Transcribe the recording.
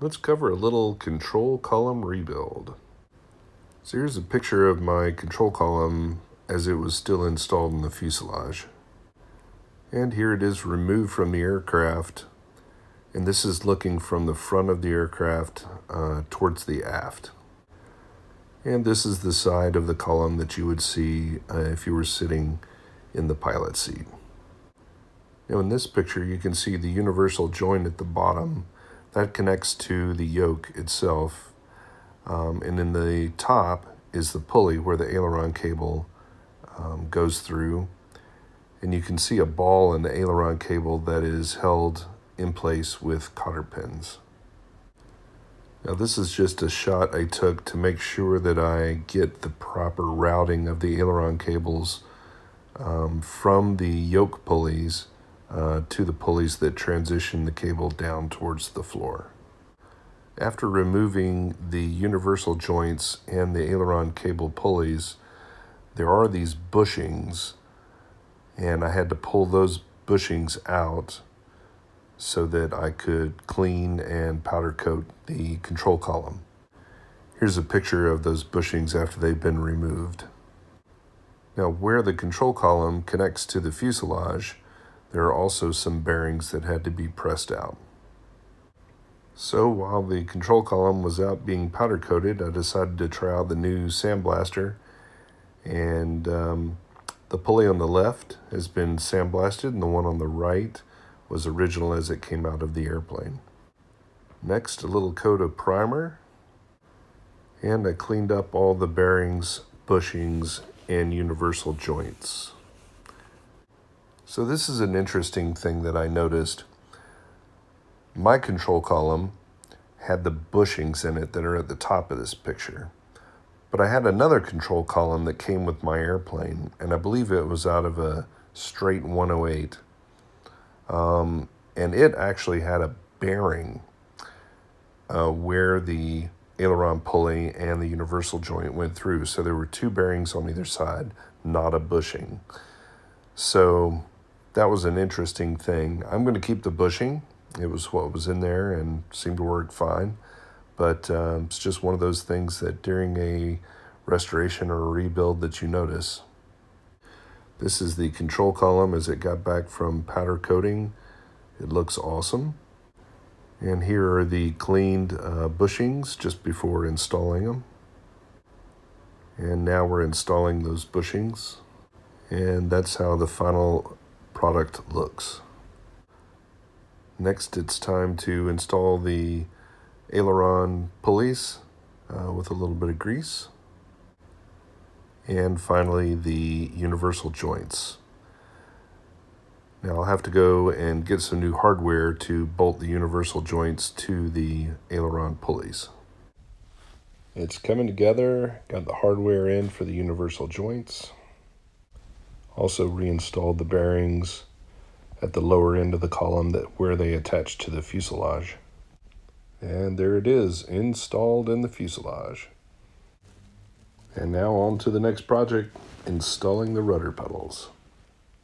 Let's cover a little control column rebuild. So here's a picture of my control column as it was still installed in the fuselage. And here it is removed from the aircraft. And this is looking from the front of the aircraft towards the aft. And this is the side of the column that you would see if you were sitting in the pilot seat. Now in this picture you can see the universal joint at the bottom that connects to the yoke itself, and in the top is the pulley where the aileron cable goes through, and you can see a ball in the aileron cable that is held in place with cotter pins. Now this is just a shot I took to make sure that I get the proper routing of the aileron cables from the yoke pulleys to the pulleys that transition the cable down towards the floor. After removing the universal joints and the aileron cable pulleys, there are these bushings, and I had to pull those bushings out so that I could clean and powder coat the control column. Here's a picture of those bushings after they've been removed. Now where the control column connects to the fuselage, there are also some bearings that had to be pressed out. So while the control column was out being powder coated, I decided to try out the new sandblaster, and the pulley on the left has been sandblasted and the one on the right was original as it came out of the airplane. Next, a little coat of primer, and I cleaned up all the bearings, bushings, and universal joints. So this is an interesting thing that I noticed. My control column had the bushings in it that are at the top of this picture. But I had another control column that came with my airplane, and I believe it was out of a straight 108. And it actually had a bearing where the aileron pulley and the universal joint went through. So there were two bearings on either side, not a bushing. So that was an interesting thing. I'm going to keep the bushing. It was what was in there and seemed to work fine. But it's just one of those things that during a restoration or a rebuild that you notice. This is the control column as it got back from powder coating. It looks awesome. And here are the cleaned bushings just before installing them. And now we're installing those bushings. And that's how the final product looks. Next, it's time to install the aileron pulleys with a little bit of grease. And finally, the universal joints. Now I'll have to go and get some new hardware to bolt the universal joints to the aileron pulleys. It's coming together, got the hardware in for the universal joints. Also reinstalled the bearings at the lower end of the column where they attach to the fuselage. And there it is, installed in the fuselage. And now on to the next project, installing the rudder pedals.